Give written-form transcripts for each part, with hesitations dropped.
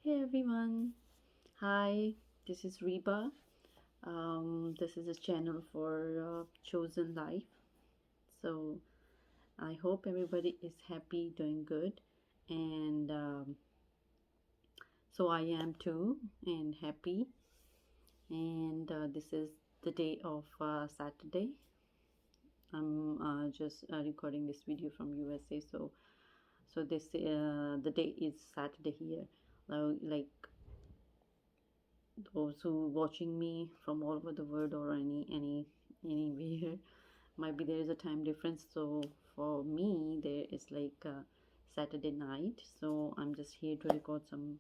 Hey everyone. Hi, this is Reba. This is a channel for Chosen Life. So I hope everybody is happy, doing good, and so I am too, and happy. And this is the day of Saturday. I'm just recording this video from USA. So this the day is Saturday here. Like those who watching me from all over the world or anywhere, might be there is a time difference. So for me there is like Saturday night, so I'm just here to record some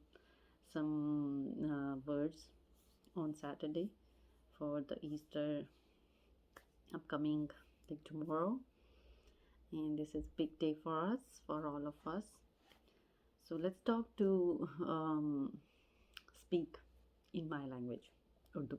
words on Saturday for the Easter upcoming, like tomorrow. And this is big day for us, for all of us. So let's talk to speak in my language, Urdu,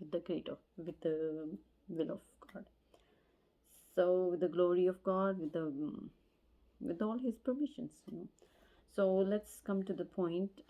with the will of God. So with the glory of God, with all His permissions, So let's come to the point.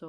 so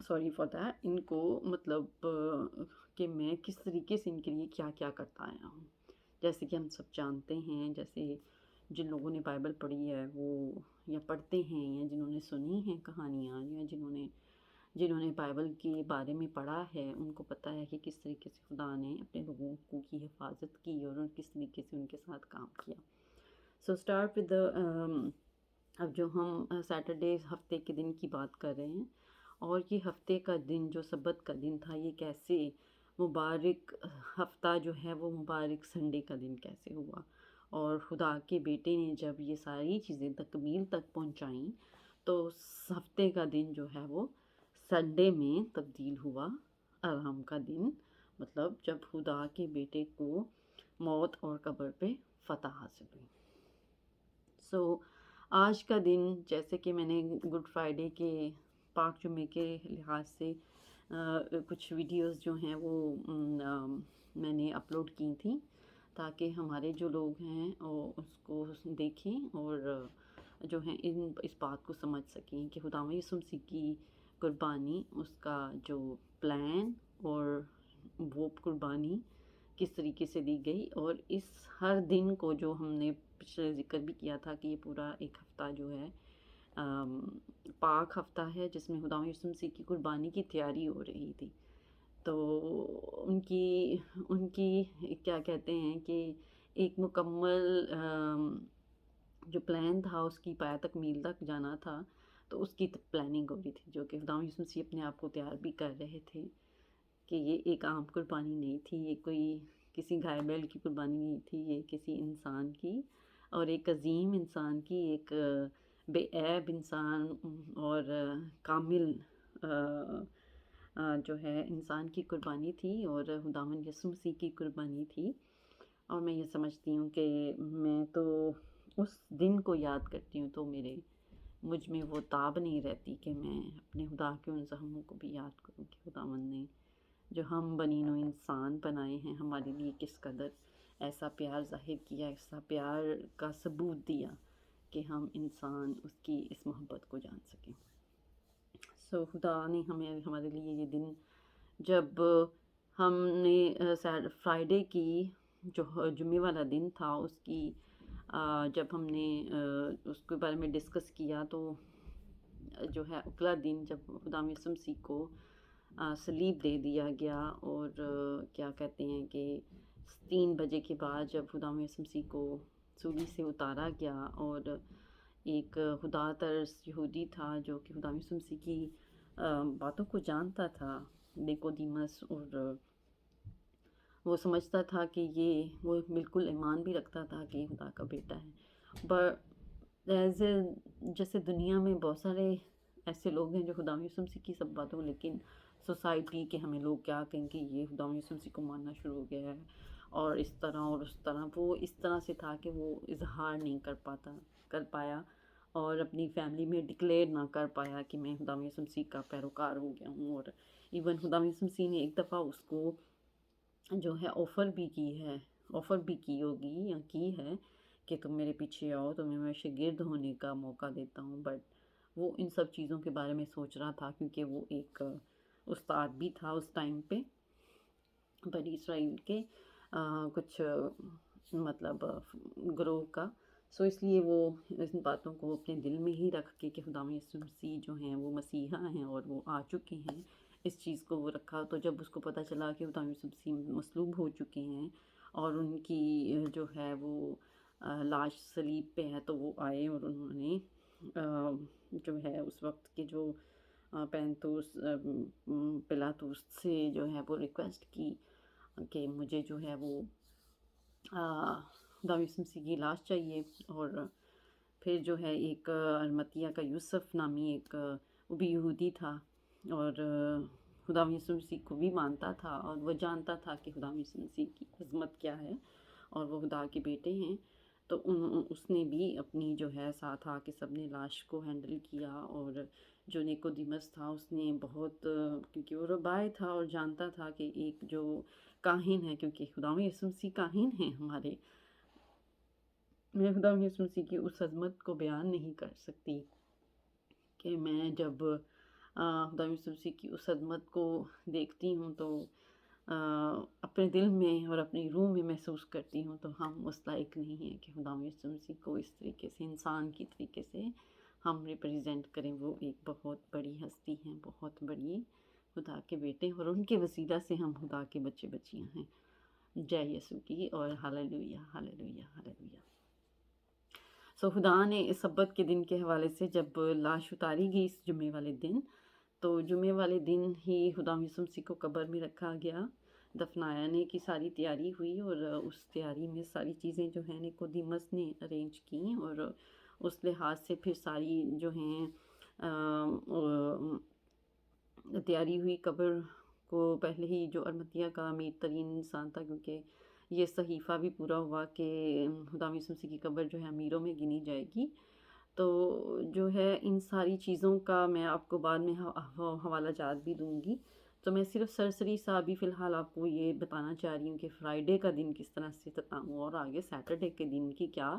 sorry for that, ان کو مطلب کہ میں کس طریقے سے ان کے لیے کیا کیا کرتا آیا ہوں. جیسے کہ ہم سب جانتے ہیں، جیسے جن لوگوں نے بائبل پڑھی ہے وہ یا پڑھتے ہیں، یا جنہوں نے سنی ہیں کہانیاں، یا جنہوں نے بائبل کے بارے میں پڑھا ہے، ان کو پتہ ہے کہ کس طریقے سے خدا نے اپنے لوگوں کو کی حفاظت کی اور کس طریقے سے ان کے ساتھ کام کیا. سو اسٹارٹ ود اب جو ہم سیٹرڈے ہفتے کے دن کی بات کر رہے ہیں، اور یہ ہفتے کا دن جو سبت کا دن تھا، یہ کیسے مبارک ہفتہ جو ہے وہ مبارک سنڈے کا دن کیسے ہوا، اور خدا کے بیٹے نے جب یہ ساری چیزیں تکمیل تک پہنچائیں تو ہفتے کا دن جو ہے وہ سنڈے میں تبدیل ہوا، آرام کا دن، مطلب جب خدا کے بیٹے کو موت اور قبر پہ فتح حاصل ہوئی. سو آج کا دن، جیسے کہ میں نے گڈ فرائیڈے کے پاک جمعے کے لحاظ سے کچھ ویڈیوز جو ہیں وہ میں نے اپلوڈ کی تھیں، تاکہ ہمارے جو لوگ ہیں وہ اس کو دیکھیں اور جو ہیں اس بات کو سمجھ سکیں کہ خداوند یسوع مسیح کی قربانی، اس کا جو پلان اور وہ قربانی کس طریقے سے دی گئی. اور اس ہر دن کو جو ہم نے پچھلے ذکر بھی کیا تھا کہ یہ پورا ایک ہفتہ جو ہے پاک ہفتہ ہے، جس میں خداوند یسوع مسیح کی قربانی کی تیاری ہو رہی تھی. تو ان کی کیا کہتے ہیں کہ ایک مکمل جو پلان تھا، اس کی پایہ تکمیل تک جانا تھا، تو اس کی پلاننگ ہو رہی تھی، جو کہ خداوند یسوع مسیح اپنے آپ کو تیار بھی کر رہے تھے کہ یہ ایک عام قربانی نہیں تھی، یہ کوئی کسی گائے بیل کی قربانی نہیں تھی، یہ کسی انسان کی، اور ایک عظیم انسان کی، ایک بے عیب انسان اور کامل جو ہے انسان کی قربانی تھی، اور خداوند یسوع مسیح کی قربانی تھی. اور میں یہ سمجھتی ہوں کہ میں تو اس دن کو یاد کرتی ہوں تو مجھ میں وہ تاب نہیں رہتی کہ میں اپنے خدا کے ان زخموں کو بھی یاد کروں کہ خداوند نے جو ہم بنی نوع انسان بنائے ہیں، ہمارے لیے کس قدر ایسا پیار ظاہر کیا، ایسا پیار کا ثبوت دیا کہ ہم انسان اس کی اس محبت کو جان سکیں. سو خدا نے ہمارے لیے یہ دن، جب ہم نے فرائیڈے کی جو جمعے والا دن تھا، اس کی جب ہم نے اس کے بارے میں ڈسکس کیا، تو جو ہے اگلا دن جب خداوند یسوع مسیح کو صلیب دے دیا گیا، اور کیا کہتے ہیں کہ 3 بجے کے بعد جب خداوند یسوع مسیح کو سولی سے اتارا گیا، اور ایک خدا ترس یہودی تھا جو کہ خداوند یسوع مسیح کی باتوں کو جانتا تھا، نیکودیمس، اور وہ سمجھتا تھا کہ وہ بالکل ایمان بھی رکھتا تھا کہ یہ خدا کا بیٹا ہے. جیسے دنیا میں بہت سارے ایسے لوگ ہیں جو خداوند یسوع مسیح کی سب باتوں، لیکن سوسائٹی کے ہمیں لوگ کیا کہیں کہ یہ خداوند یسوع مسیح کو ماننا شروع ہو گیا ہے، اور اس طرح اور اس طرح، وہ اس طرح سے تھا کہ وہ اظہار نہیں کر پایا اور اپنی فیملی میں ڈکلیئر نہ کر پایا کہ میں خداوند یسوع مسیح کا پیروکار ہو گیا ہوں. اور ایون خداوند یسوع مسیح نے ایک دفعہ اس کو جو ہے آفر بھی کی ہوگی یا کی ہے کہ تم میرے پیچھے آؤ، تمہیں میں شاگرد ہونے کا موقع دیتا ہوں. بٹ وہ ان سب چیزوں کے بارے میں سوچ رہا تھا، کیونکہ وہ ایک استاد بھی تھا اس ٹائم پہ بنی اسرائیل کے کچھ مطلب گروہ کا. سو اس لیے وہ ان باتوں کو اپنے دل میں ہی رکھ کے کہ خداوند یسوع مسیح جو ہیں وہ مسیحا ہیں اور وہ آ چکے ہیں، اس چیز کو وہ رکھا. تو جب اس کو پتہ چلا کہ خداوند یسوع مسیح مصلوب ہو چکے ہیں اور ان کی جو ہے وہ لاش صلیب پہ ہے، تو وہ آئے اور انہوں نے جو ہے اس وقت کے جو پلاطس سے جو ہے وہ ریکویسٹ کی کہ مجھے جو ہے وہ خداوند یسوع مسیح کی لاش چاہیے. اور پھر جو ہے ایک ارمتیہ کا یوسف نامی ایک وہ بھی یہودی تھا، اور خداوند یسوع مسیح کو بھی مانتا تھا، اور وہ جانتا تھا کہ خداوند یسوع مسیح کی عظمت کیا ہے اور وہ خدا کے بیٹے ہیں. تو اس نے بھی اپنی جو ہے ساتھ آ کے سب نے لاش کو ہینڈل کیا. اور جو نیکودیمس تھا اس نے بہت، کیونکہ وہ ربائے تھا اور جانتا تھا کہ ایک جو کاہن ہے، کیونکہ خداوند یسوع مسیح کاہن ہیں ہمارے، میں خداوند یسوع مسیح کی اس عظمت کو بیان نہیں کر سکتی کہ میں جب خدا یسوع مسیح کی اس عظمت کو دیکھتی ہوں تو اپنے دل میں اور اپنی روح میں محسوس کرتی ہوں، تو ہم اس لائق نہیں ہیں کہ خدا یسوع مسیح کو اس طریقے سے انسان کی طریقے سے ہم ریپریزینٹ کریں۔ وہ ایک بہت بڑی ہستی ہیں، بہت بڑی خدا کے بیٹے، اور ان کے وسیلہ سے ہم خدا کے بچے بچیاں ہیں۔ جے یسوع کی، اور ہاللویہ ہاللویہ ہاللویہ۔ خدا نے اس سبت کے دن کے حوالے سے جب لاش اتاری گئی اس جمعے والے دن، تو جمعے والے دن ہی خدا یسوع مسیح کو قبر میں رکھا گیا، دفنانے کی ساری تیاری ہوئی، اور اس تیاری میں ساری چیزیں جو ہیں نیکودیمس نے ارینج کیں، اور اس لحاظ سے پھر ساری جو ہیں تیاری ہوئی۔ قبر کو پہلے ہی جو ارمتیہ کا امیر ترین انسان تھا، کیونکہ یہ صحیفہ بھی پورا ہوا کہ خدا یسوع مسیح کی قبر جو ہے امیروں میں گنی جائے گی، تو جو ہے ان ساری چیزوں کا میں آپ کو بعد میں حوالہ جات بھی دوں گی۔ تو میں صرف سرسری سا بھی فی الحال آپ کو یہ بتانا چاہ رہی ہوں کہ فرائیڈے کا دن کس طرح سے اختتام ہوا، اور آگے سیٹرڈے کے دن کی کیا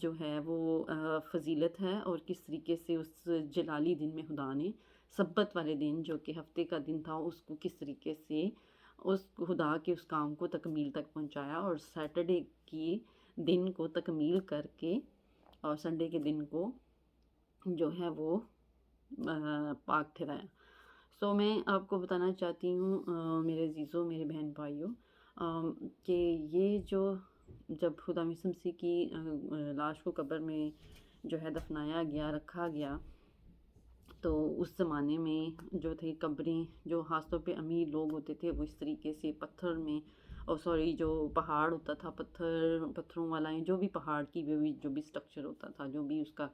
جو ہے وہ فضیلت ہے، اور کس طریقے سے اس جلالی دن میں خدا نے سبت والے دن جو کہ ہفتے کا دن تھا اس کو کس طریقے سے اس خدا کے اس کام کو تکمیل تک پہنچایا، اور سیٹرڈے کی دن کو تکمیل کر کے اور سنڈے کے دن کو جو ہے وہ پاک ٹھہرایا۔ میں آپ کو بتانا چاہتی ہوں میرے عزیزوں، میرے بہن بھائیوں، کہ یہ جو جب خدا یسوع مسیح کی لاش کو قبر میں جو ہے دفنایا گیا، رکھا گیا، تو اس زمانے میں جو تھے قبریں، جو خاص طور پہ امیر لوگ ہوتے تھے، وہ اس طریقے سے پتھر میں، جو پہاڑ ہوتا تھا، پتھروں والا، جو بھی پہاڑ کی جو بھی سٹرکچر ہوتا تھا، جو بھی اس کا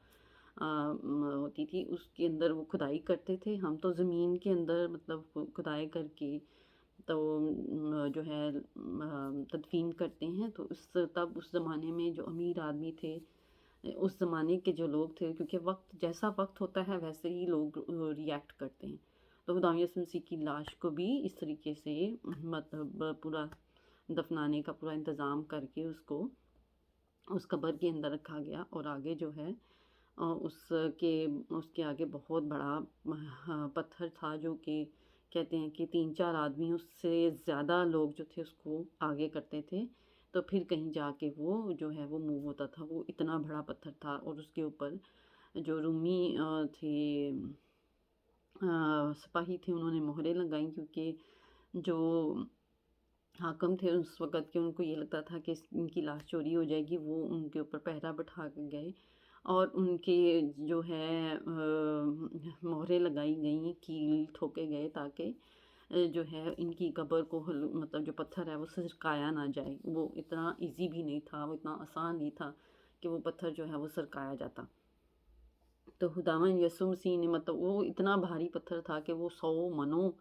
ہوتی تھی، اس کے اندر وہ کھدائی کرتے تھے۔ ہم تو زمین کے اندر مطلب کھدائی کر کے تو جو ہے تدفین کرتے ہیں۔ تو تب اس زمانے میں جو امیر آدمی تھے، اس زمانے کے جو لوگ تھے، کیونکہ وقت جیسا وقت ہوتا ہے ویسے ہی لوگ ریئیکٹ کرتے ہیں، تو خدا یسوع مسیح کی لاش کو بھی اس طریقے سے مطلب پورا دفنانے کا پورا انتظام کر کے اس کو اس قبر کے اندر رکھا گیا، اور آگے جو ہے اس کے آگے بہت بڑا پتھر تھا، جو کہ کہتے ہیں کہ 3-4 آدمی، اس سے زیادہ لوگ جو تھے اس کو آگے کرتے تھے، تو پھر کہیں جا کے وہ جو ہے وہ موو ہوتا تھا۔ وہ اتنا بڑا پتھر تھا، اور اس کے اوپر جو رومی تھے سپاہی تھے، انہوں نے مہریں لگائیں، کیونکہ جو حاکم تھے اس وقت کے، ان کو یہ لگتا تھا کہ ان کی لاش چوری ہو جائے گی، وہ ان کے اوپر پہرا بٹھا کے گئے، اور ان کے جو ہے مہریں لگائی گئیں، کیل ٹھوکے گئے، تاکہ جو ہے ان کی قبر کو مطلب جو پتھر ہے وہ سرکایا نہ جائے۔ وہ اتنا ایزی بھی نہیں تھا، وہ اتنا آسان نہیں تھا کہ وہ پتھر جو ہے وہ سرکایا جاتا۔ تو خداوند یسوع مسیح نے مطلب وہ اتنا بھاری پتھر تھا کہ وہ 100 منوں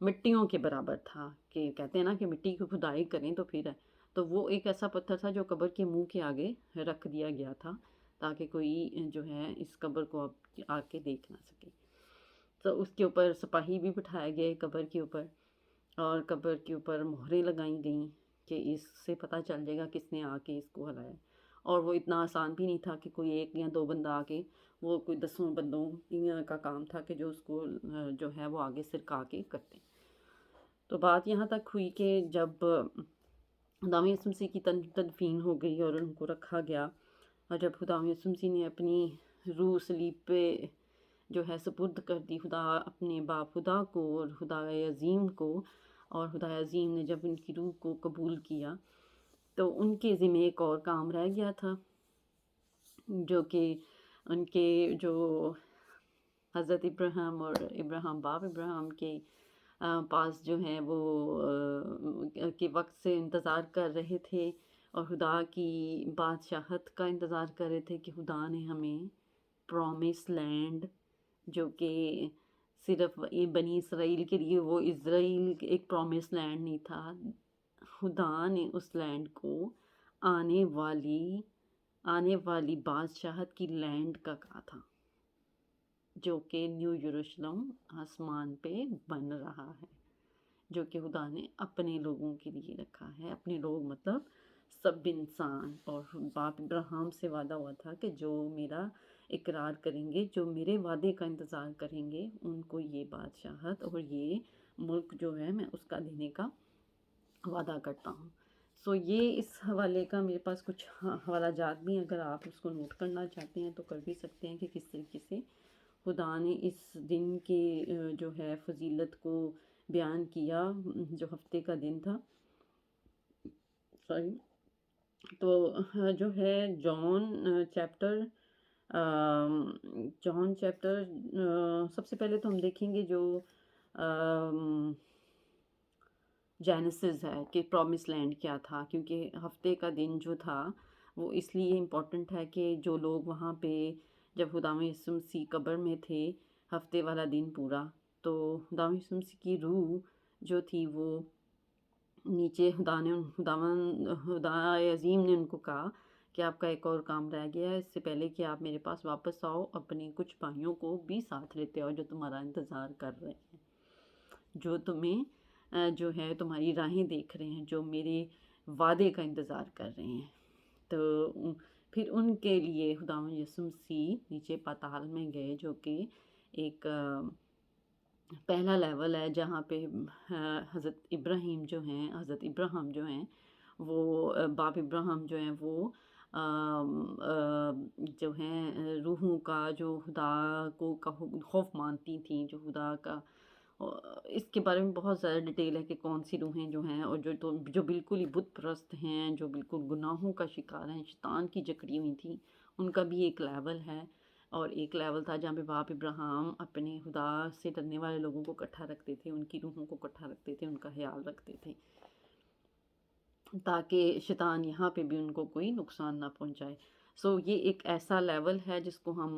مٹیوں کے برابر تھا، کہ کہتے ہیں نا کہ مٹی کی کھدائی کریں تو پھر ہے، تو وہ ایک ایسا پتھر تھا جو قبر کے منہ کے آگے رکھ دیا گیا تھا، تاکہ کوئی جو ہے اس قبر کو اب آ کے دیکھ نہ سکے۔ تو اس کے اوپر سپاہی بھی بٹھائے گئے قبر کے اوپر، اور قبر کے اوپر مہریں لگائی گئیں کہ اس سے پتہ چل جائے گا کس نے آ کے اس کو ہلایا۔ اور وہ اتنا آسان بھی نہیں تھا کہ کوئی 1 یا 2 بندہ آ کے، وہ کوئی 10 بندوں کا کام تھا کہ جو اس کو جو ہے وہ آگے سرکا کے کرتے۔ تو بات یہاں تک ہوئی کہ جب خدا یسوع مسیح کی تدفین ہو گئی اور ان کو رکھا گیا، اور جب خدا یسوع مسیح نے اپنی روح صلیب پہ جو ہے سپرد کر دی، خدا اپنے باپ خدا کو اور خدا عظیم کو، اور خدا عظیم نے جب ان کی روح کو قبول کیا، تو ان کے ذمہ ایک اور کام رہ گیا تھا، جو کہ ان کے جو حضرت ابراہیم اور باپ ابراہیم کے پاس جو ہیں وہ کے وقت سے انتظار کر رہے تھے، اور خدا کی بادشاہت کا انتظار کر رہے تھے کہ خدا نے ہمیں پرومس لینڈ، جو کہ صرف بنی اسرائیل کے لیے، وہ اسرائیل ایک پرومس لینڈ نہیں تھا، خدا نے اس لینڈ کو آنے والی بادشاہت کی لینڈ کا کہا تھا، جو کہ نیو یروشلم آسمان پہ بن رہا ہے، جو کہ خدا نے اپنے لوگوں کے لیے رکھا ہے۔ اپنے لوگ مطلب سب انسان، اور باپ ابراہیم سے وعدہ ہوا تھا کہ جو میرا اقرار کریں گے، جو میرے وعدے کا انتظار کریں گے، ان کو یہ بادشاہت اور یہ ملک جو ہے میں اس کا دینے کا وعدہ کرتا ہوں۔ سو یہ اس حوالے کا میرے پاس کچھ حوالہ جات بھی ہیں، اگر آپ اس کو نوٹ کرنا چاہتے ہیں تو کر بھی سکتے ہیں کہ کس طریقے سے خدا نے اس دن کے جو ہے فضیلت کو بیان کیا، جو ہفتے کا دن تھا۔ سوری، تو جو ہے جان چیپٹر سب سے پہلے تو ہم دیکھیں گے جو جینیسس ہے کہ پرومس لینڈ کیا تھا، کیونکہ ہفتے کا دن جو تھا وہ اس لیے امپورٹنٹ ہے کہ جو لوگ وہاں پہ جب خداوند یسوع مسیح قبر میں تھے ہفتے والا دن پورا، تو خداوند یسوع مسیح کی روح جو تھی وہ نیچے خدا عظیم نے ان کو کہا کہ آپ کا ایک اور کام رہ گیا ہے، اس سے پہلے کہ آپ میرے پاس واپس آؤ اپنے کچھ بھائیوں کو بھی ساتھ لیتے آؤ جو تمہارا انتظار کر رہے ہیں، جو تمہیں جو ہے تمہاری راہیں دیکھ رہے ہیں، جو میرے وعدے کا انتظار کر رہے ہیں۔ تو پھر ان کے لیے خداوند یسوع مسیح نیچے پاتال میں گئے، جو کہ ایک پہلا لیول ہے جہاں پہ حضرت ابراہیم جو ہیں وہ باپ ابراہیم جو ہیں وہ جو ہیں روحوں کا جو خدا کو خوف مانتی تھیں، جو خدا کا اس کے بارے میں بہت زیادہ ڈیٹیل ہے کہ کون سی روحیں جو ہیں، اور جو بالکل ہی بت پرست ہیں، جو بالکل گناہوں کا شکار ہیں، شیطان کی جکڑی ہوئی تھیں، ان کا بھی ایک لیول ہے۔ اور ایک لیول تھا جہاں پہ باپ ابراہیم اپنے خدا سے ڈرنے والے لوگوں کو اکٹھا رکھتے تھے، ان کی روحوں کو اکٹھا رکھتے تھے، ان کا خیال رکھتے تھے، تاکہ شیطان یہاں پہ بھی ان کو کوئی نقصان نہ پہنچائے۔ سو یہ ایک ایسا لیول ہے جس کو ہم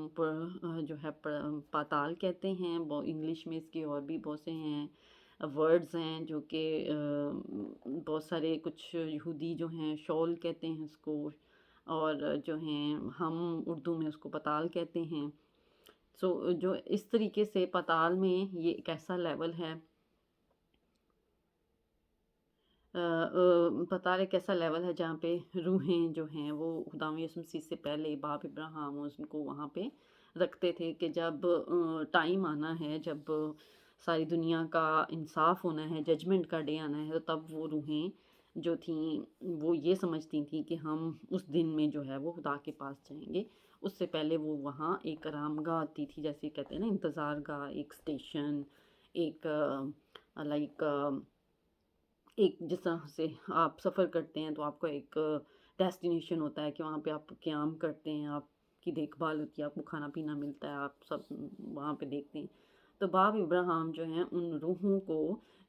جو ہے پاتال کہتے ہیں۔ انگلش میں اس کے اور بھی بہت سے ہیں ورڈز ہیں، جو کہ بہت سارے کچھ یہودی جو ہیں شول کہتے ہیں اس کو، اور جو ہیں ہم اردو میں اس کو پتال کہتے ہیں۔ سو جو اس طریقے سے پتال میں یہ ایک ایسا لیول ہے، پتال ایک ایسا لیول ہے جہاں پہ روحیں جو ہیں وہ خداوند یسوع مسیح سے پہلے باپ ابراہیم ان کو وہاں پہ رکھتے تھے کہ جب ٹائم آنا ہے، جب ساری دنیا کا انصاف ہونا ہے، ججمنٹ کا ڈے آنا ہے، تو تب وہ روحیں جو تھیں وہ یہ سمجھتی تھیں کہ ہم اس دن میں جو ہے وہ خدا کے پاس جائیں گے۔ اس سے پہلے وہ وہاں ایک آرام گاہ آتی تھی، جیسے کہتے ہیں نا انتظار گاہ، ایک اسٹیشن، ایک لائک ایک جس طرح سے آپ سفر کرتے ہیں تو آپ کا ایک ڈیسٹینیشن ہوتا ہے کہ وہاں پہ آپ قیام کرتے ہیں، آپ کی دیکھ بھال ہوتی ہے، آپ کو کھانا پینا ملتا ہے، آپ سب وہاں پہ دیکھتے ہیں۔ تو باپ ابراہیم جو ہیں ان روحوں کو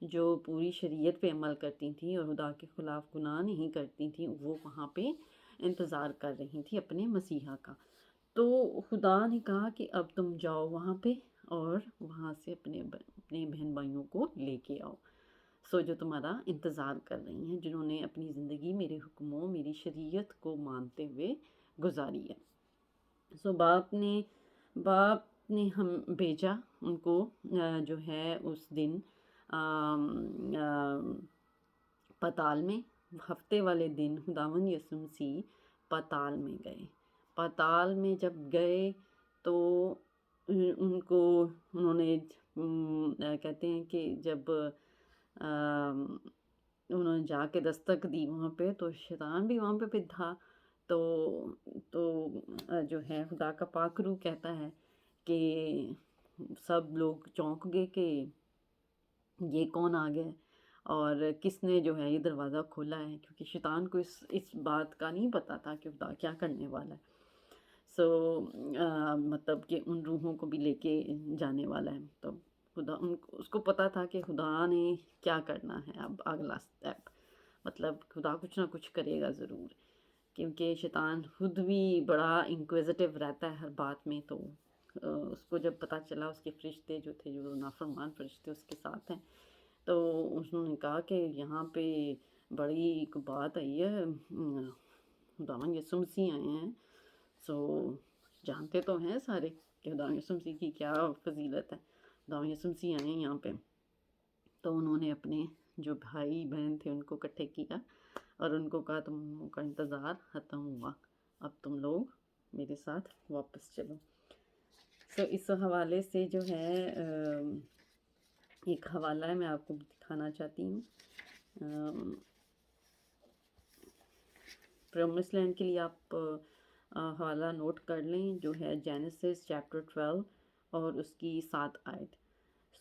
جو پوری شریعت پہ عمل کرتی تھیں اور خدا کے خلاف گناہ نہیں کرتی تھیں، وہ وہاں پہ انتظار کر رہی تھی اپنے مسیحا کا۔ تو خدا نے کہا کہ اب تم جاؤ وہاں پہ اور وہاں سے اپنے بہن بھائیوں کو لے کے آؤ، سو جو تمہارا انتظار کر رہی ہیں، جنہوں نے اپنی زندگی میرے حکموں، میری شریعت کو مانتے ہوئے گزاری ہے۔ سو باپ نے ہم بھیجا ان کو جو ہے اس دن پتال میں، ہفتے والے دن خداوند یسوع مسیح پتال میں گئے۔ پتال میں جب گئے تو انہوں نے کہتے ہیں کہ جب انہوں نے جا کے دستک دی وہاں پہ، تو شیطان بھی وہاں پہ تھا۔ تو جو ہے خدا کا پاک روح کہتا ہے کہ سب لوگ چونک گئے کہ یہ کون آ گیا اور کس نے جو ہے یہ دروازہ کھولا ہے، کیونکہ شیطان کو اس بات کا نہیں پتہ تھا کہ خدا کیا کرنے والا ہے۔ سو مطلب کہ ان روحوں کو بھی لے کے جانے والا ہے، تو خدا اس کو پتہ تھا کہ خدا نے کیا کرنا ہے اب اگلا سٹیپ، مطلب خدا کچھ نہ کچھ کرے گا ضرور، کیونکہ شیطان خود بھی بڑا انکویزیٹو رہتا ہے ہر بات میں۔ تو اس کو جب پتہ چلا اس کے فرشتے جو تھے، جو نافرمان فرشتے اس کے ساتھ ہیں، تو انہوں نے کہا کہ یہاں پہ بڑی ایک بات آئی ہے، خداوند یسوع مسیح آئے ہیں۔ سو جانتے تو ہیں سارے کہ خداوند یسوع مسیح کی کیا فضیلت ہے، خداوند یسوع مسیح آئے ہیں یہاں پہ۔ تو انہوں نے اپنے جو بھائی بہن تھے ان کو اکٹھے کیا اور ان کو کہا تم کا انتظار ختم ہوا، اب تم لوگ میرے ساتھ واپس چلو۔ سو اس حوالے سے جو ہے ایک حوالہ ہے، میں آپ کو دکھانا چاہتی ہوں۔ پرومس لینڈ کے لیے آپ حوالہ نوٹ کر لیں، جو ہے جینیسس چیپٹر 12 اور اس کی 7 آیت۔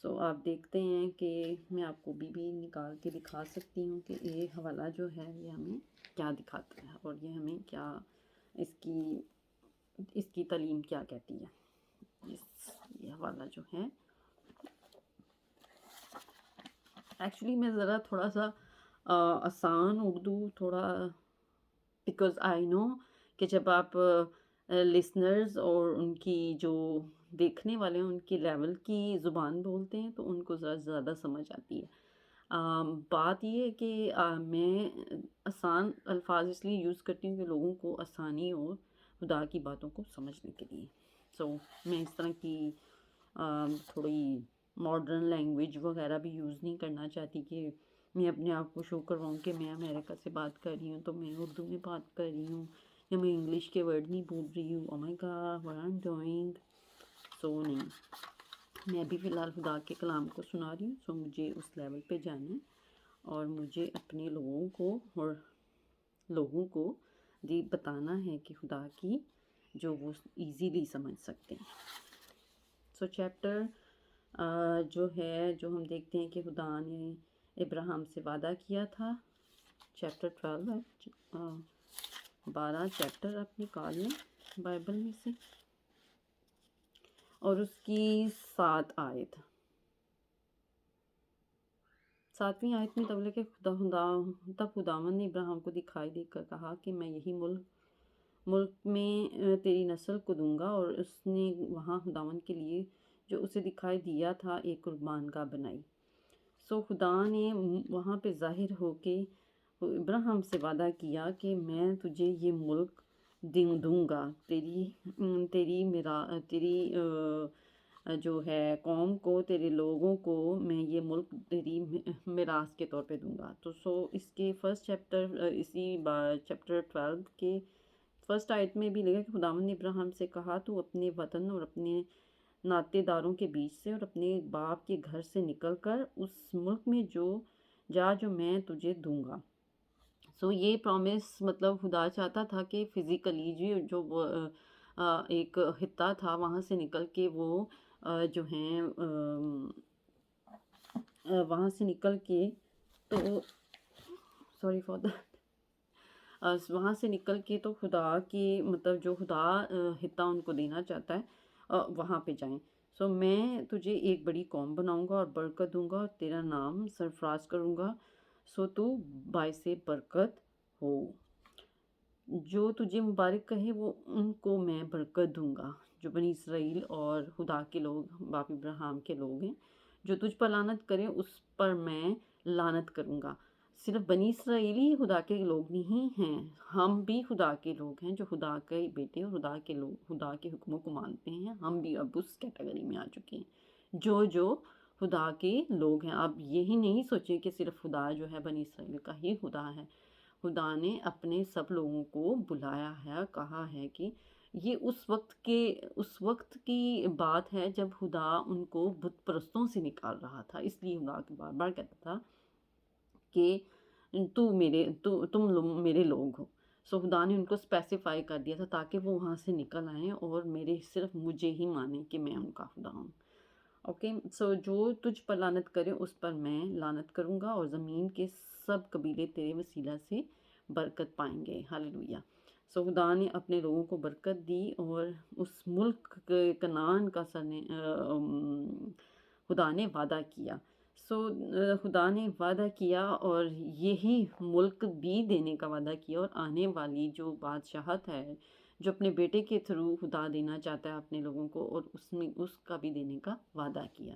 سو آپ دیکھتے ہیں کہ میں آپ کو بھی نکال کے دکھا سکتی ہوں کہ یہ حوالہ جو ہے یہ ہمیں کیا دکھاتا ہے، اور یہ ہمیں کیا اس کی تعلیم کیا کہتی ہے۔ یہ حوالہ جو ہے ایکچولی میں ذرا تھوڑا سا آسان اردو تھوڑا، بیکاز آئی نو کہ جب آپ لسنرز اور ان کی جو دیکھنے والے ہیں ان کی لیول کی زبان بولتے ہیں تو ان کو ذرا زیادہ سمجھ آتی ہے۔ بات یہ ہے کہ میں آسان الفاظ اس لیے یوز کرتی ہوں کہ لوگوں کو آسانی ہو خدا کی باتوں کو سمجھنے کے لیے۔ سو میں اس طرح کی تھوڑی ماڈرن لینگویج وغیرہ بھی یوز نہیں کرنا چاہتی کہ میں اپنے آپ کو شو کرواؤں کہ میں امریکہ سے بات کر رہی ہوں تو میں اردو میں بات کر رہی ہوں، یا میں انگلش کے ورڈ نہیں بول رہی ہوں۔ Oh my god what I am doing. So نہیں، میں بھی فی الحال خدا کے کلام کو سنا رہی ہوں۔ سو مجھے اس لیول پہ جانا ہے، اور مجھے اپنے لوگوں کو یہ بتانا ہے کہ خدا کی جو وہ ایزیلی سمجھ سکتے ہیں۔ سو چیپٹر جو ہے، جو ہم دیکھتے ہیں کہ خدا نے ابراہیم سے وعدہ کیا تھا، چیپٹر 12 ہے۔ 12 چیپٹر آپ نکال لیں بائبل میں سے، اور اس کی 7 آیت، 7ویں آیت میں تب کہ تب خداوند نے ابراہیم کو دکھائی دے کر کہا کہ میں یہی ملک میں تیری نسل کو دوں گا، اور اس نے وہاں خداوند کے لیے جو اسے دکھائی دیا تھا ایک قربان گاہ بنائی۔ سو خدا نے وہاں پہ ظاہر ہو کے ابراہیم سے وعدہ کیا کہ میں تجھے یہ ملک دوں گا، تیری جو ہے قوم کو، تیرے لوگوں کو میں یہ ملک تیری میراث کے طور پہ دوں گا۔ تو سو اس کے فرسٹ چیپٹر، اسی چیپٹر 12 کے فرسٹ آیت میں بھی لگا کہ خداوند نے ابراہیم سے کہا تو اپنے وطن اور اپنے ناطے داروں کے بیچ سے اور اپنے باپ کے گھر سے نکل کر اس ملک میں جو میں تجھے دوں گا۔ سو یہ پرومس مطلب خدا چاہتا تھا کہ فزیکلی جو ایک خطہ تھا وہاں سے نکل کے وہ جو ہیں وہاں سے نکل کے تو سوری فار دیٹ، وہاں سے نکل کے تو خدا کی مطلب جو خدا خطہ ان کو دینا چاہتا ہے وہاں پہ جائیں۔ سو میں تجھے ایک بڑی قوم بناؤں گا اور برکت دوں گا اور تیرا نام سرفراز کروں گا، سو تو باعث برکت ہو۔ جو تجھے مبارک کہے وہ ان کو میں برکت دوں گا، جو بنی اسرائیل اور خدا کے لوگ باپ ابراہیم کے لوگ ہیں۔ جو تجھ پر لعنت کرے اس پر میں لعنت کروں گا۔ صرف بنی اسرائیلی خدا کے لوگ نہیں ہیں، ہم بھی خدا کے لوگ ہیں جو خدا کے بیٹے اور خدا کے حکموں کو مانتے ہیں۔ ہم بھی اب اس کیٹیگری میں آ چکے ہیں جو خدا کے لوگ ہیں۔ اب یہی نہیں سوچے کہ صرف خدا جو ہے بنی اسرائیل کا ہی خدا ہے۔ خدا نے اپنے سب لوگوں کو بلایا ہے، کہا ہے کہ یہ اس وقت کی بات ہے جب خدا ان کو بت پرستوں سے نکال رہا تھا، اس لیے خدا بار بار کہتا تھا کہ تم میرے لوگ ہو۔ سو خدا نے ان کو اسپیسیفائی کر دیا تھا تاکہ وہ وہاں سے نکل آئیں اور صرف مجھے ہی مانیں کہ میں ان کا خدا ہوں۔ اوکے، سو جو تجھ پر لعنت کرے اس پر میں لعنت کروں گا، اور زمین کے سب قبیلے تیرے وسیلہ سے برکت پائیں گے۔ ہاللیلویہ۔ سو خدا نے اپنے لوگوں کو برکت دی، اور اس ملک کنعان کا خدا نے وعدہ کیا۔ سو خدا نے وعدہ کیا اور یہی ملک بھی دینے کا وعدہ کیا، اور آنے والی جو بادشاہت ہے جو اپنے بیٹے کے تھرو خدا دینا چاہتا ہے اپنے لوگوں کو، اور اس کا بھی دینے کا وعدہ کیا۔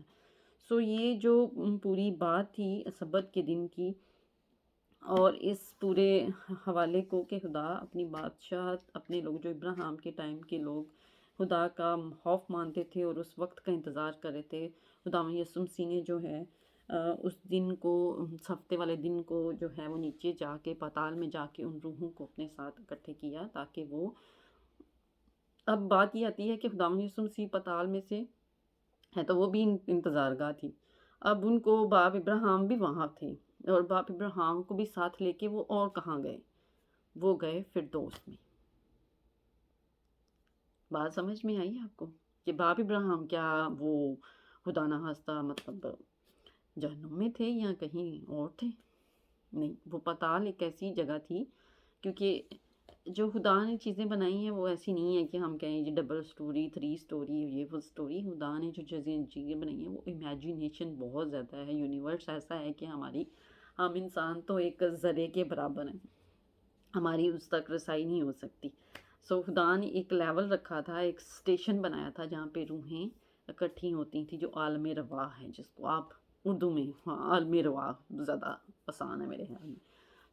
سو یہ جو پوری بات تھی سبت کے دن کی، اور اس پورے حوالے کو کہ خدا اپنی بادشاہت اپنے لوگ جو ابراہیم کے ٹائم کے لوگ خدا کا خوف مانتے تھے اور اس وقت کا انتظار کر رہے تھے، خدا یسوع مسیح نے جو ہے اس دن کو، ہفتے والے دن کو جو ہے وہ نیچے جا کے پاتال میں جا کے ان روحوں کو اپنے ساتھ اکٹھے کیا تاکہ وہ اب بات یہ آتی ہے کہ خداوند یسوع مسیح پتال میں سے ہے تو وہ بھی انتظار گاہ تھی. اب ان کو باپ ابراہیم بھی وہاں تھے، اور باپ ابراہیم کو بھی ساتھ لے کے وہ اور کہاں گئے؟ وہ گئے فردوس میں. بات سمجھ میں آئی آپ کو کہ باپ ابراہیم کیا وہ خدا نخواستہ مطلب جہنم میں تھے یا کہیں اور تھے؟ نہیں، وہ پتال ایک ایسی جگہ تھی، کیونکہ جو خدا نے چیزیں بنائی ہیں وہ ایسی نہیں ہے کہ ہم کہیں جی ڈبل سٹوری 3 سٹوری یہ وہ سٹوری. خدا نے جو چیزیں بنائی ہیں وہ امیجینیشن بہت زیادہ ہے. یونیورس ایسا ہے کہ ہم انسان تو ایک ذرے کے برابر ہیں، ہماری اس تک رسائی نہیں ہو سکتی. سو خدا نے ایک لیول رکھا تھا، ایک اسٹیشن بنایا تھا جہاں پہ روحیں اکٹھی ہوتی تھیں، جو عالم رواح ہے، جس کو آپ اردو میں عالم رواح زیادہ آسان ہے میرے خیال میں.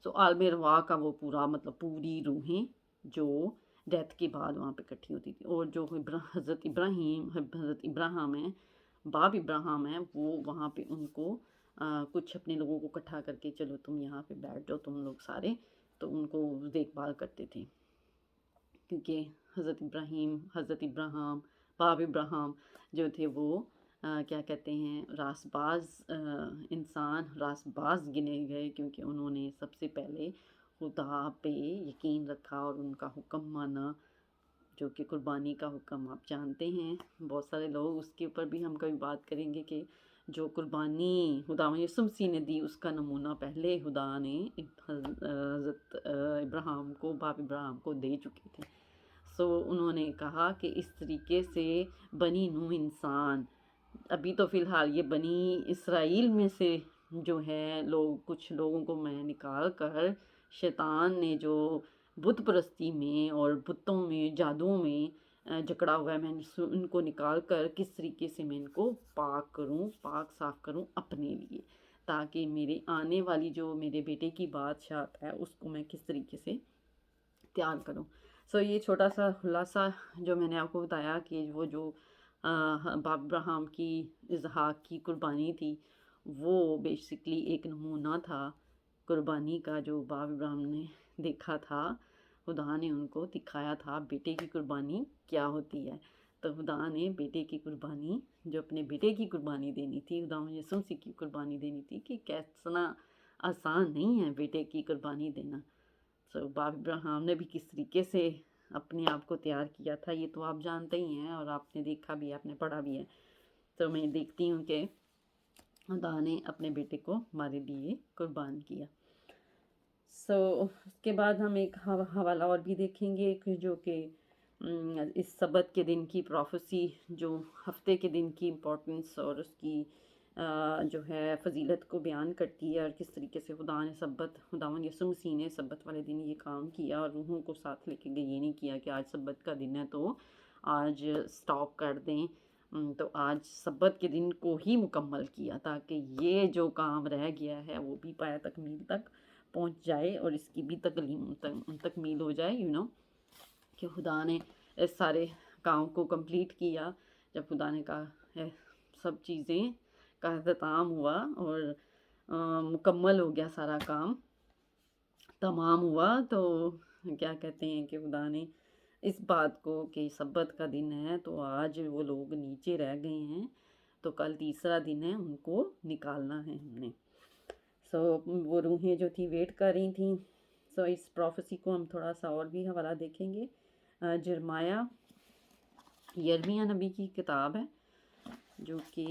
سو عالم رواح کا وہ پورا مطلب پوری روحیں جو ڈیتھ کے بعد وہاں پہ اکٹھی ہوتی تھی. اور جو حضرت ابراہیم ہیں، باپ ابراہیم ہیں، وہ وہاں پہ ان کو کچھ اپنے لوگوں کو اکٹھا کر کے چلو تم یہاں پہ بیٹھ جاؤ تم لوگ سارے، تو ان کو دیکھ بھال کرتے تھے. کیونکہ حضرت ابراہیم باپ ابراہیم جو تھے وہ کیا کہتے ہیں راس باز انسان، راس باز گنے گئے، کیونکہ انہوں نے سب سے پہلے خدا پہ یقین رکھا اور ان کا حکم مانا، جو کہ قربانی کا حکم آپ جانتے ہیں. بہت سارے لوگ اس کے اوپر بھی ہم کبھی بات کریں گے کہ جو قربانی خداوند یسوع مسیح نے دی اس کا نمونہ پہلے خدا نے حضرت ابراہیم کو، باپ ابراہیم کو دے چکے تھے. سو انہوں نے کہا کہ اس طریقے سے بنی نوح انسان، ابھی تو فی الحال یہ بنی اسرائیل میں سے جو ہے کچھ لوگوں کو میں نکال کر شیطان نے جو بت پرستی میں اور بتوں میں جادوؤں میں جکڑا ہوا ہے، میں ان کو نکال کر کس طریقے سے میں ان کو پاک کروں، پاک صاف کروں اپنے لیے، تاکہ میرے آنے والی جو میرے بیٹے کی بادشاہت ہے اس کو میں کس طریقے سے تیار کروں. سو یہ چھوٹا سا خلاصہ جو میں نے آپ کو بتایا کہ وہ جو باپ ابراہیم کی اسحاق کی قربانی تھی، وہ بیسکلی ایک نمونہ تھا قربانی کا جو باپ ابراہیم نے دیکھا تھا. خدا نے ان کو دکھایا تھا بیٹے کی قربانی کیا ہوتی ہے. تو خدا نے بیٹے کی قربانی، جو اپنے بیٹے کی قربانی دینی تھی، خدا یسوع مسیح کی قربانی دینی تھی، کہ کیسنا آسان نہیں ہے بیٹے کی قربانی دینا. سو باپ ابراہیم نے بھی کس طریقے سے اپنے آپ کو تیار کیا تھا یہ تو آپ جانتے ہی ہیں، اور آپ نے دیکھا بھی ہے، آپ نے پڑھا بھی ہے. تو میں دیکھتی ہوں کہ خدا نے اپنے بیٹے کو ہمارے لیے قربان کیا. سو اس کے بعد ہم ایک حوالہ اور بھی دیکھیں گے جو کہ اس سبت کے دن کی پروفیسی، جو ہفتے کے دن کی امپورٹنس اور اس کی جو ہے فضیلت کو بیان کرتی ہے، اور کس طریقے سے خداوند یسوع مسیح نے سبت والے دن یہ کام کیا اور روحوں کو ساتھ لے کے گئے. یہ نہیں کیا کہ آج سبت کا دن ہے تو آج سٹاپ کر دیں، تو آج سبت کے دن کو ہی مکمل کیا تاکہ یہ جو کام رہ گیا ہے وہ بھی پایا تکمیل تک پہنچ جائے اور اس کی بھی تکمیل ہو جائے. کہ خدا نے اس سارے کام کو کمپلیٹ کیا. جب خدا نے کہا سب چیزیں کا اختتام ہوا اور مکمل ہو گیا، سارا کام تمام ہوا، تو کیا کہتے ہیں کہ خدا نے اس بات کو کہ سبت کا دن ہے تو آج وہ لوگ نیچے رہ گئے ہیں تو کل تیسرا دن ہے، ان کو نکالنا ہے ہم نے. سو وہ روحیں جو تھی ویٹ کر رہی تھیں. سو اس پروفیسی کو ہم تھوڑا سا اور بھی حوالہ دیکھیں گے. یرمیہ نبی کی کتاب ہے، جو کہ